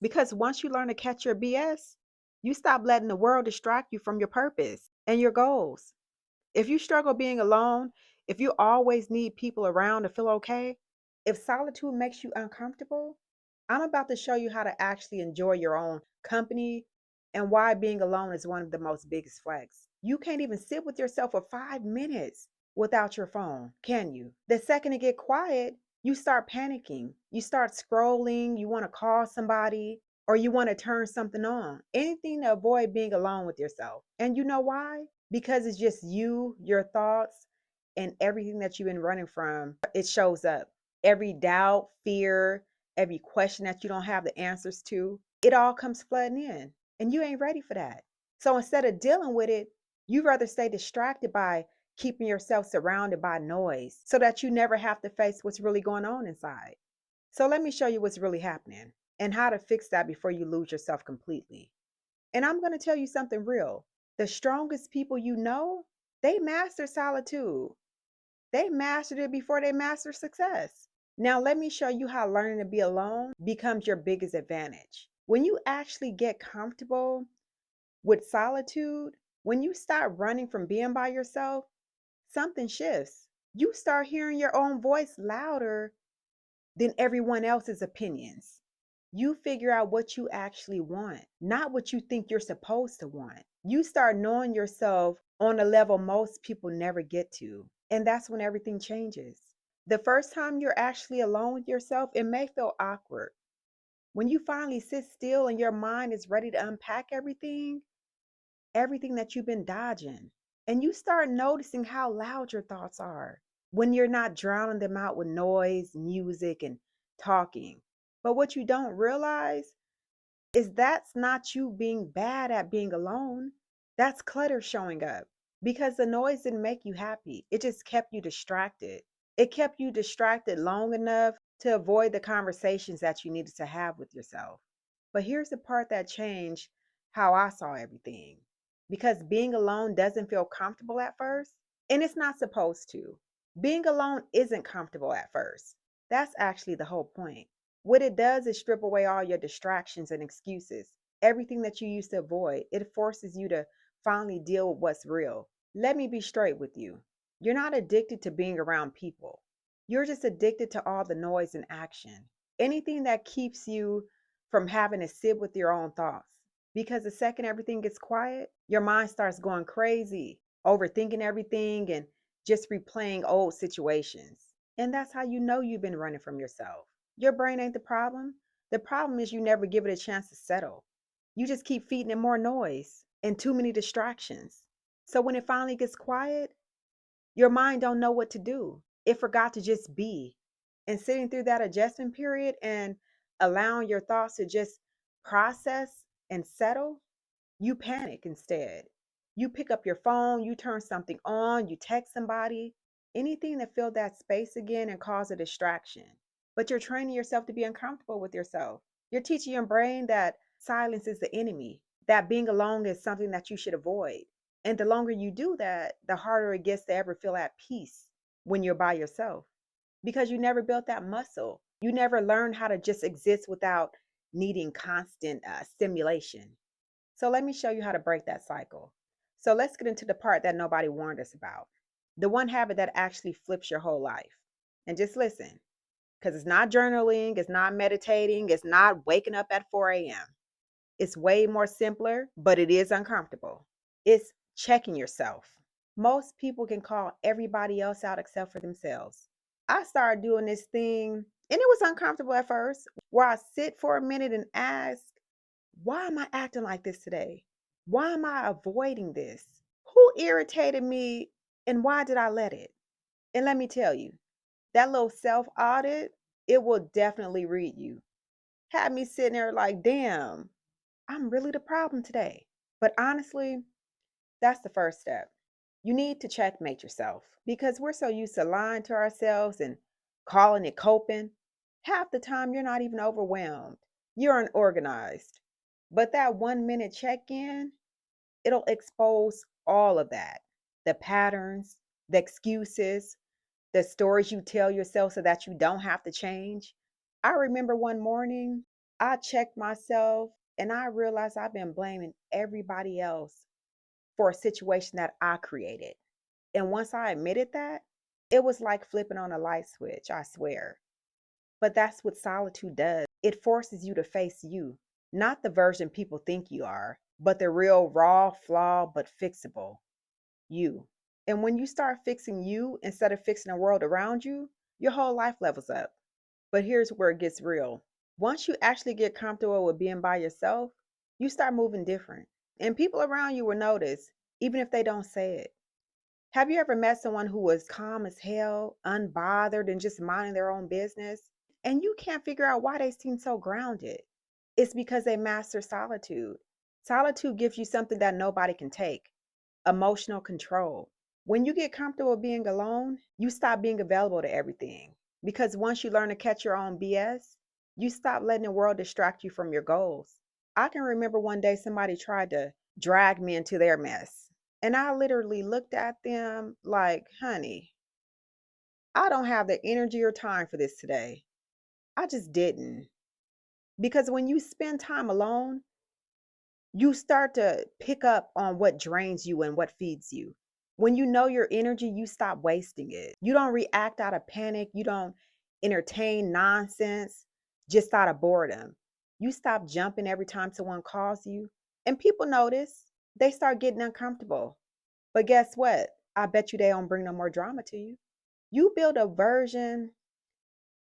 Because once you learn to catch your BS, you stop letting the world distract you from your purpose and your goals. If you struggle being alone, if you always need people around to feel okay, if solitude makes you uncomfortable, I'm about to show you how to actually enjoy your own company and why being alone is one of the most biggest flex. You can't even sit with yourself for 5 minutes without your phone, can you? The second it get quiet, you start panicking. You start scrolling, you want to call somebody, or you want to turn something on. Anything to avoid being alone with yourself. And you know why? Because it's just you, your thoughts, and everything that you've been running from. It shows up. Every doubt, fear, every question that you don't have the answers to, it all comes flooding in. And you ain't ready for that. So instead of dealing with it, you rather stay distracted by keeping yourself surrounded by noise so that you never have to face what's really going on inside. So let me show you what's really happening and how to fix that before you lose yourself completely. And I'm going to tell you something real. The strongest people you know, they master solitude. They mastered it before they mastered success. Now, let me show you how learning to be alone becomes your biggest advantage. When you actually get comfortable with solitude, when you start running from being by yourself, something shifts. You start hearing your own voice louder than everyone else's opinions. You figure out what you actually want, not what you think you're supposed to want. You start knowing yourself on a level most people never get to. And that's when everything changes. The first time you're actually alone with yourself, it may feel awkward. When you finally sit still and your mind is ready to unpack everything that you've been dodging, and you start noticing how loud your thoughts are when you're not drowning them out with noise, music, and talking. But what you don't realize is that's not you being bad at being alone. That's clutter showing up because the noise didn't make you happy. It just kept you distracted. It kept you distracted long enough to avoid the conversations that you needed to have with yourself. But here's the part that changed how I saw everything. Because being alone doesn't feel comfortable at first, and it's not supposed to. Being alone isn't comfortable at first. That's actually the whole point. What it does is strip away all your distractions and excuses. Everything that you used to avoid, it forces you to finally deal with what's real. Let me be straight with you. You're not addicted to being around people. You're just addicted to all the noise and action. Anything that keeps you from having to sit with your own thoughts. Because the second everything gets quiet, your mind starts going crazy, overthinking everything and just replaying old situations. And that's how you know you've been running from yourself. Your brain ain't the problem. The problem is you never give it a chance to settle. You just keep feeding it more noise and too many distractions. So when it finally gets quiet, your mind don't know what to do. It forgot to just be. And sitting through that adjustment period and allowing your thoughts to just process and settle, you panic instead. You pick up your phone, you turn something on, you text somebody, anything to fill that space again and cause a distraction. But you're training yourself to be uncomfortable with yourself. You're teaching your brain that silence is the enemy, that being alone is something that you should avoid. And the longer you do that, the harder it gets to ever feel at peace when you're by yourself because you never built that muscle. You never learned how to just exist without needing constant stimulation. So let me show you how to break that cycle. So let's get into the part that nobody warned us about. The one habit that actually flips your whole life. And just listen, because it's not journaling, it's not meditating, it's not waking up at 4 a.m. It's way more simpler, but it is uncomfortable. It's checking yourself. Most people can call everybody else out except for themselves. I started doing this thing, and it was uncomfortable at first, where I sit for a minute and ask, why am I acting like this today? Why am I avoiding this? Who irritated me and why did I let it? And let me tell you, that little self audit, it will definitely read you. Had me sitting there like, damn, I'm really the problem today. But honestly, that's the first step. You need to checkmate yourself because we're so used to lying to ourselves and calling it coping. Half the time, you're not even overwhelmed, you're unorganized. But that 1 minute check in, it'll expose all of that, the patterns, the excuses, the stories you tell yourself so that you don't have to change. I remember one morning, I checked myself and I realized I've been blaming everybody else for a situation that I created. And once I admitted that, it was like flipping on a light switch, I swear. But that's what solitude does. It forces you to face you, not the version people think you are, but the real, raw, flawed, but fixable you. And when you start fixing you instead of fixing the world around you, your whole life levels up. But here's where it gets real. Once you actually get comfortable with being by yourself, you start moving different. And people around you will notice, even if they don't say it. Have you ever met someone who was calm as hell, unbothered, and just minding their own business? And you can't figure out why they seem so grounded. It's because they master solitude. Solitude gives you something that nobody can take: emotional control. When you get comfortable being alone, you stop being available to everything. Because once you learn to catch your own BS, you stop letting the world distract you from your goals. I can remember one day somebody tried to drag me into their mess. And I literally looked at them like, honey, I don't have the energy or time for this today. I just didn't. Because when you spend time alone, you start to pick up on what drains you and what feeds you. When you know your energy, you stop wasting it. You don't react out of panic. You don't entertain nonsense just out of boredom. You stop jumping every time someone calls you. And people notice, they start getting uncomfortable. But guess what? I bet you they don't bring no more drama to you. You build a version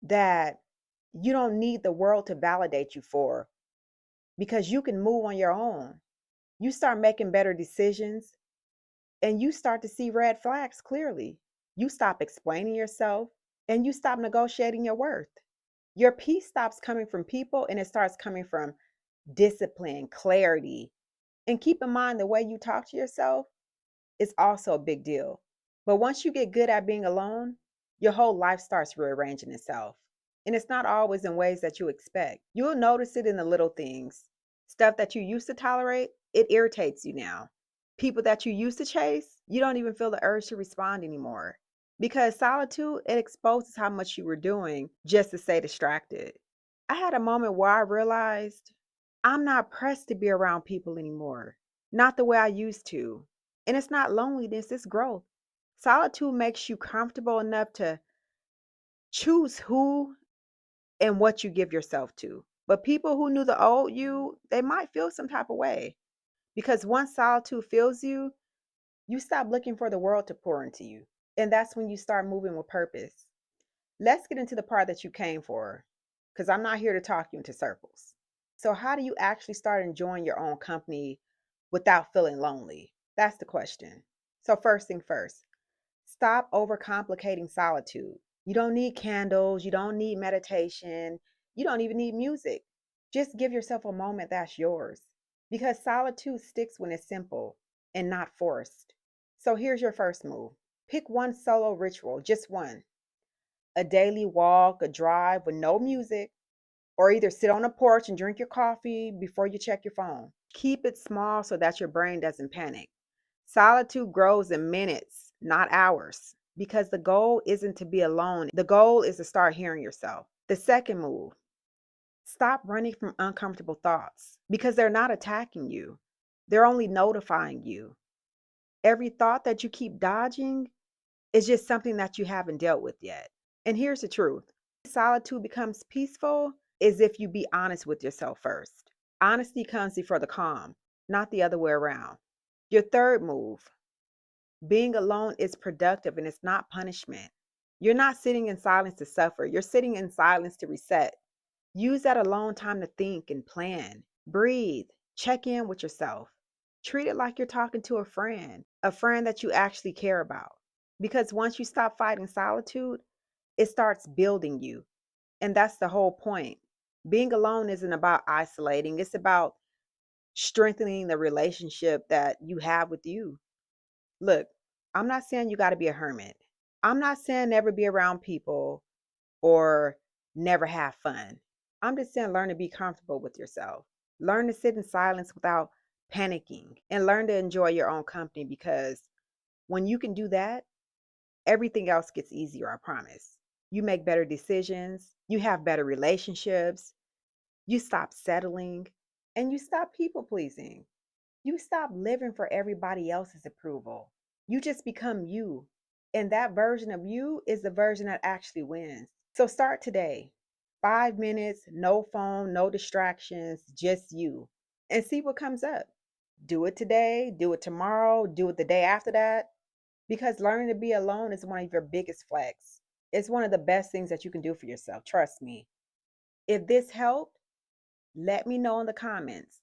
that you don't need the world to validate you for, because you can move on your own. You start making better decisions and you start to see red flags clearly. You stop explaining yourself and you stop negotiating your worth. Your peace stops coming from people and it starts coming from discipline, clarity. And keep in mind, the way you talk to yourself is also a big deal. But once you get good at being alone, your whole life starts rearranging itself. And it's not always in ways that you expect. You'll notice it in the little things. Stuff that you used to tolerate, it irritates you now. People that you used to chase, you don't even feel the urge to respond anymore. Because solitude, it exposes how much you were doing just to stay distracted. I had a moment where I realized I'm not pressed to be around people anymore, not the way I used to. And it's not loneliness, it's growth. Solitude makes you comfortable enough to choose who and what you give yourself to. But people who knew the old you, they might feel some type of way. Because once solitude fills you, you stop looking for the world to pour into you. And that's when you start moving with purpose. Let's get into the part that you came for, because I'm not here to talk you into circles. So, how do you actually start enjoying your own company without feeling lonely? That's the question. So, first thing first, stop overcomplicating solitude. You don't need candles, you don't need meditation, you don't even need music. Just give yourself a moment that's yours, because solitude sticks when it's simple and not forced. So, here's your first move: pick one solo ritual, just one. A daily walk, a drive with no music, or either sit on a porch and drink your coffee before you check your phone. Keep it small so that your brain doesn't panic. Solitude grows in minutes, not hours, because the goal isn't to be alone. The goal is to start hearing yourself. The second move: stop running from uncomfortable thoughts, because they're not attacking you, they're only notifying you. Every thought that you keep dodging is just something that you haven't dealt with yet. And here's the truth: solitude becomes peaceful is if you be honest with yourself first. Honesty comes before the calm, not the other way around. Your third move: being alone is productive and it's not punishment. You're not sitting in silence to suffer, you're sitting in silence to reset. Use that alone time to think and plan. Breathe, check in with yourself. Treat it like you're talking to a friend that you actually care about. Because once you stop fighting solitude, it starts building you. And that's the whole point. Being alone isn't about isolating, it's about strengthening the relationship that you have with you. Look, I'm not saying you got to be a hermit. I'm not saying never be around people or never have fun. I'm just saying learn to be comfortable with yourself. Learn to sit in silence without panicking and learn to enjoy your own company, because when you can do that, everything else gets easier, I promise. You make better decisions, you have better relationships, You stop settling and you stop people pleasing. You stop living for everybody else's approval. You just become you. And that version of you is the version that actually wins. So start today. 5 minutes, no phone, no distractions, just you. And see what comes up. Do it today, do it tomorrow, do it the day after that. Because learning to be alone is one of your biggest flex. It's one of the best things that you can do for yourself. Trust me. If this helped, let me know in the comments.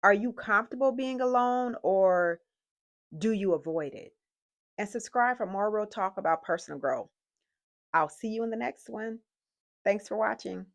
Are you comfortable being alone or do you avoid it? And subscribe for more real talk about personal growth. I'll see you in the next one. Thanks for watching.